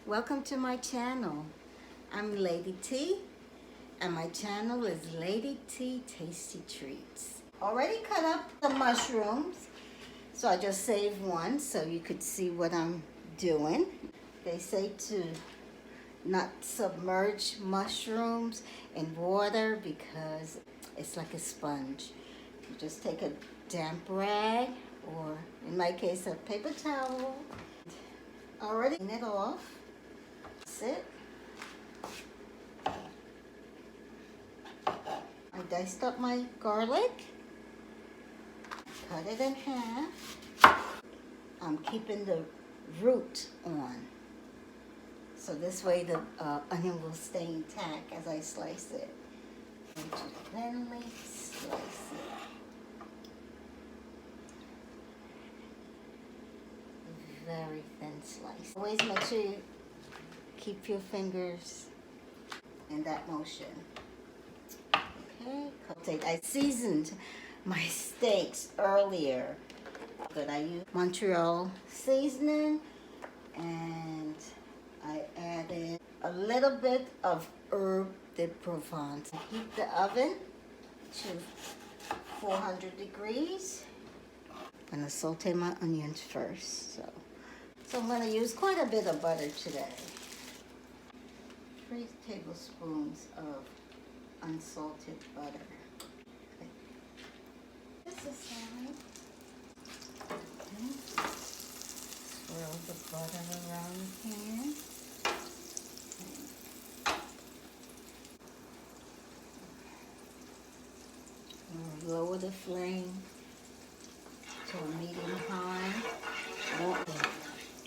Welcome to my channel. I'm Lady T, and my channel is Lady T Tasty Treats. Already cut up the mushrooms, so I just saved one so you could see what I'm doing. They say to not submerge mushrooms in water because it's like a sponge. You just take a damp rag, or in my case, a paper towel. Already clean it off. That's it. I diced up my garlic, cut it in half. I'm keeping the root on, so this way the onion will stay intact as I slice it. And to thinly slice it. Very thin slice. Always make sure you keep your fingers in that motion. Okay, I seasoned my steaks earlier, but I used Montreal seasoning, and I added a little bit of herb de Provence. Heat the oven to 400 degrees. I'm gonna saute my onions first. So I'm gonna use quite a bit of butter today. 3 tablespoons of unsalted butter. Okay. This aside. Okay. Swirl the butter around the pan. Okay. Lower the flame to a medium high.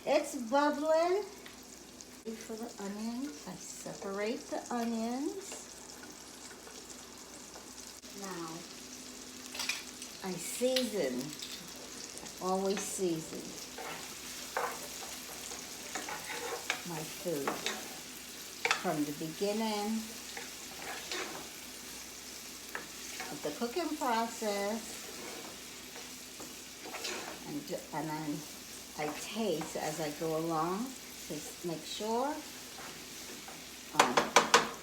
It's bubbling. For the onions, I separate the onions. Now, I season, always season my food from the beginning of the cooking process, and then I taste as I go along to make sure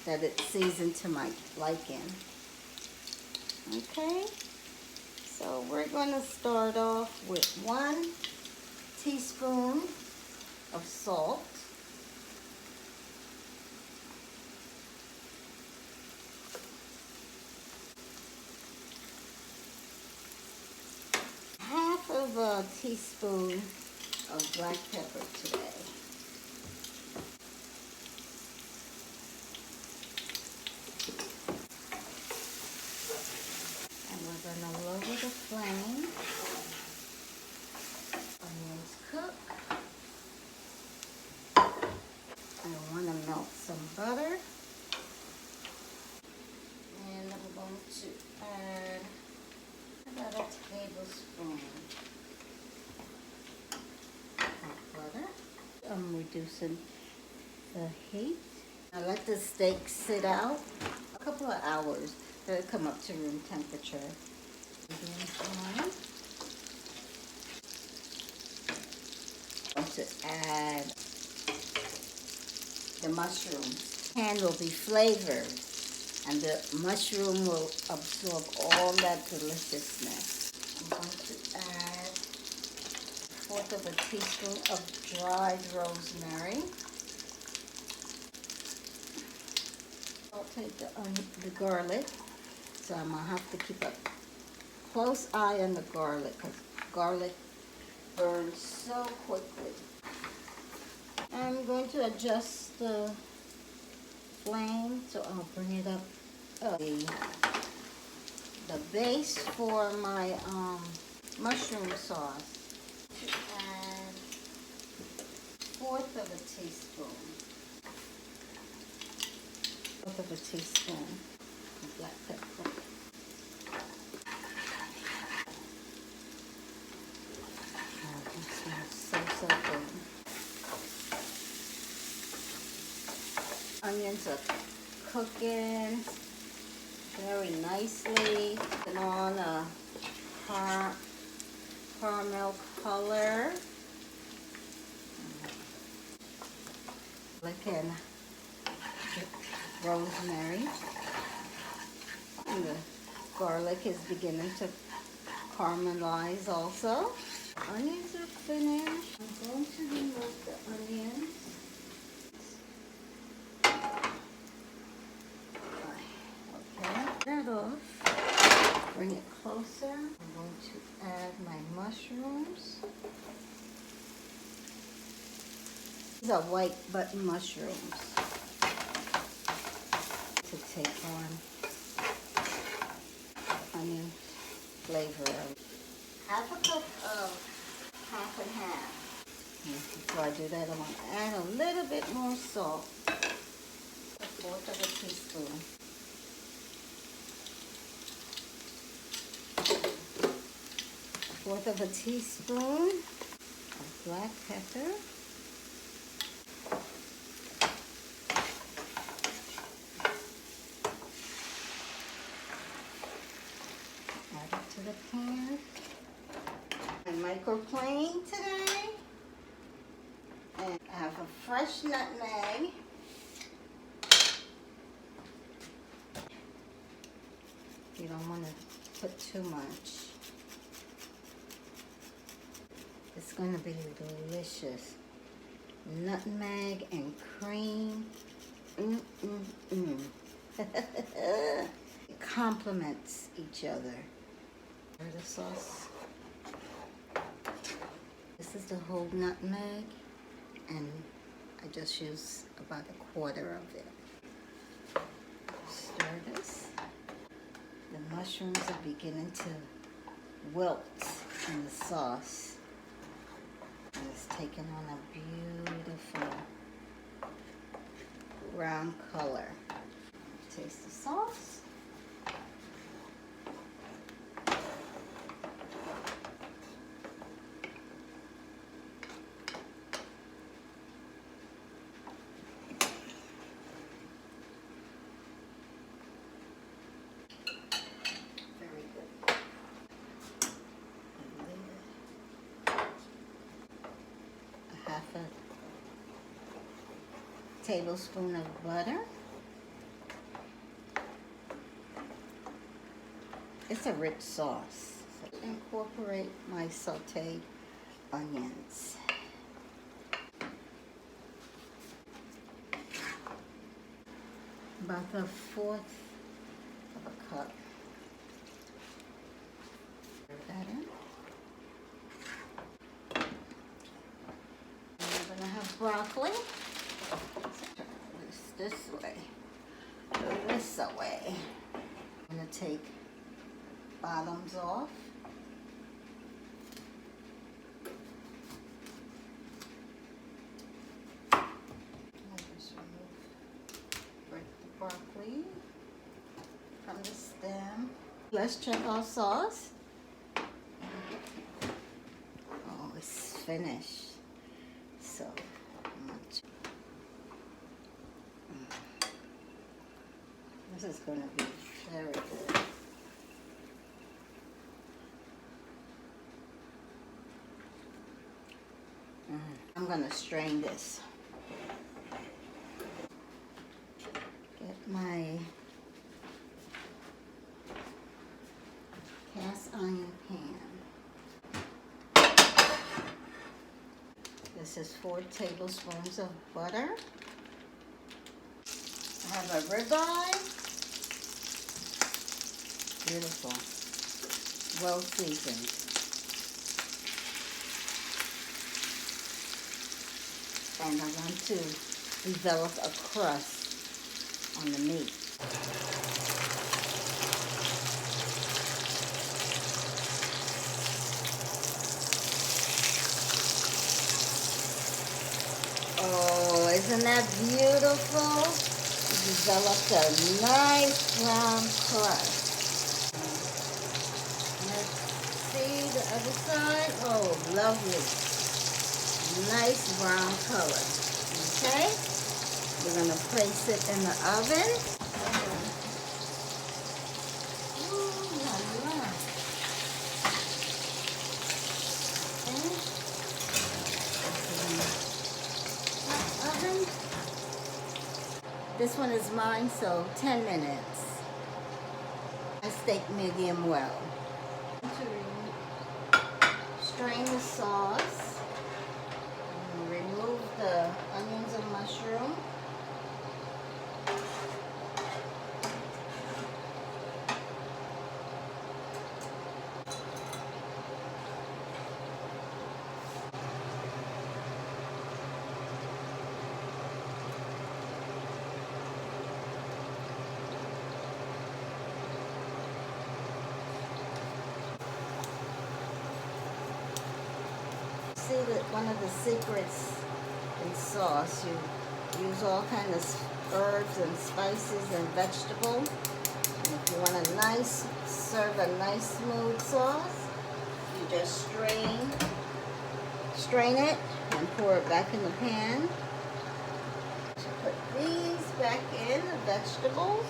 that it's seasoned to my liking. Okay, so we're going to start off with 1 teaspoon of salt. Half of a teaspoon of black pepper today. And we're going to lower the flame. Onions cook. I want to melt some butter. And I'm going to add about a tablespoon of butter. I'm reducing the heat. I let the steak sit out a couple of hours. It'll come up to room temperature. I'm going to add the mushrooms. The pan will be flavored, and the mushroom will absorb all that deliciousness. I'm going to add 1/4 of a teaspoon of dried rosemary. I'll take the garlic, so I'm going to have to keep a close eye on the garlic because garlic burns so quickly. I'm going to adjust the flame, so I'll bring it up. The base for my mushroom sauce. To add 1/4 of a teaspoon. 1/4 of a teaspoon of black pepper. Oh, it smells so good. Onions are cooking very nicely. And on a caramel color. and rosemary. And the garlic is beginning to caramelize also. Onions are finished. I'm going to remove the onions. Okay, that off. Bring it closer. I'm going to add my mushrooms. These are white button mushrooms to take on onion flavor. Half a cup of half and half. And before I do that, I'm going to add a little bit more salt. A fourth of a teaspoon. A fourth of a teaspoon of black pepper. Add it to the pan. I microplane today. And I have a fresh nutmeg. You don't want to put too much. It's going to be delicious. Nutmeg and cream. It complements each other. The sauce. This is the whole nutmeg, and I just use about a quarter of it. Stir this. The mushrooms are beginning to wilt in the sauce. And it's taking on a beautiful brown color. Taste the sauce. Half a tablespoon of butter. It's a rich sauce. So incorporate my sauteed onions. About the fourth of a cup. Stir that in. Broccoli. This way. This away. I'm going to take bottoms off. I'll just break the broccoli from the stem. Let's check our sauce. Oh, it's finished. So much. This is going to be very good. I'm going to strain this. Get my cast iron pan. This is 4 tablespoons of butter. I have a ribeye. Beautiful. Well seasoned. And I want to develop a crust on the meat. Oh, isn't that beautiful? Developed a nice brown crust. Let's see the other side. Oh, lovely. Nice brown color. Okay? We're going to place it in the oven. Ooh, la la. Okay. Oven. This one is mine, so 10 minutes. I steak medium well. Strain the sauce. Remove the onions and mushroom. See that one of the secrets in sauce, you use all kinds of herbs and spices and vegetables. And if you want serve a nice smooth sauce, you just strain it and pour it back in the pan. Put these back in, the vegetables.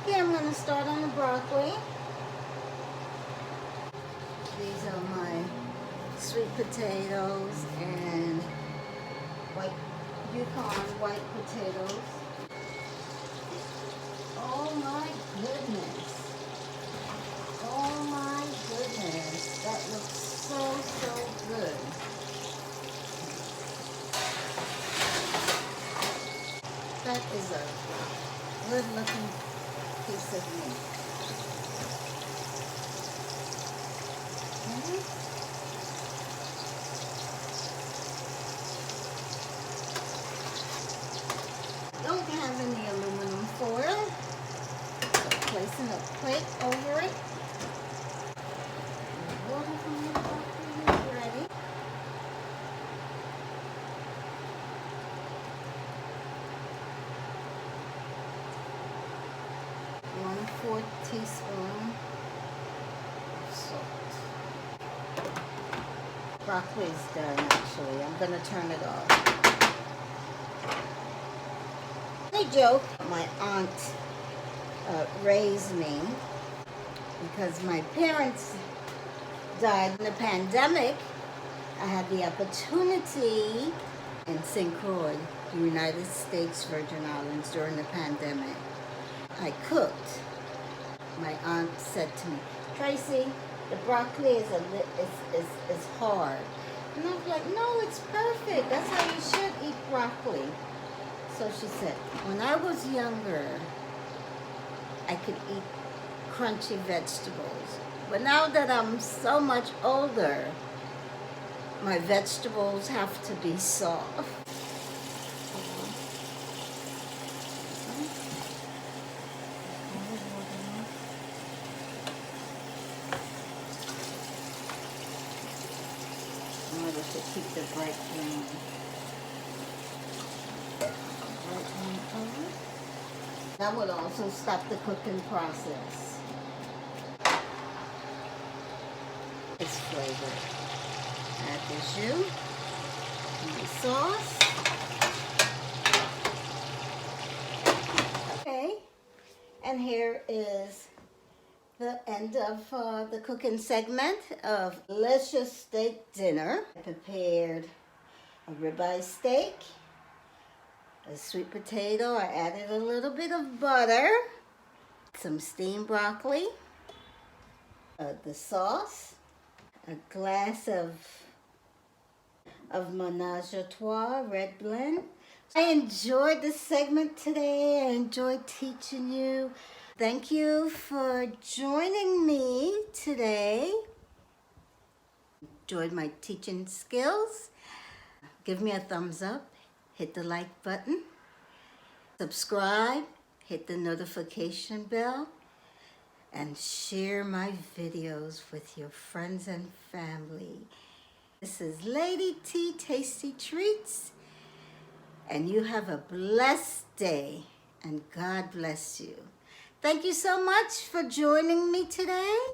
Okay, I'm going to start on the broccoli. These are my sweet potatoes and Yukon white potatoes. Oh my goodness. Oh my goodness. That looks so good. That is a good looking piece of meat. Don't have any aluminum foil. So placing a plate over it. Water from the broccoli is ready. One-4 teaspoon of salt. Broccoli is done actually. I'm gonna turn it off. They joke, my aunt raised me because my parents died in the pandemic. I had the opportunity in St. Croix, the United States Virgin Islands, during the pandemic. I cooked. My aunt said to me, Tracy, the broccoli is hard. And I was like, no, it's perfect. That's how you should eat broccoli. So she said, when I was younger, I could eat crunchy vegetables. But now that I'm so much older, my vegetables have to be soft. In order to keep the bright green. That would also stop the cooking process. It's flavored. Add the jus and the sauce. Okay, and here is the end of the cooking segment of delicious steak dinner. I prepared a ribeye steak, a sweet potato. I added a little bit of butter, some steamed broccoli, the sauce, a glass of Ménage à Trois red blend. I enjoyed this segment today. I enjoyed teaching you. Thank you for joining me today. Enjoyed my teaching skills. Give me a thumbs up. Hit the like button, subscribe, hit the notification bell, and share my videos with your friends and family. This is Lady T Tasty Treats, and you have a blessed day, and God bless you. Thank you so much for joining me today.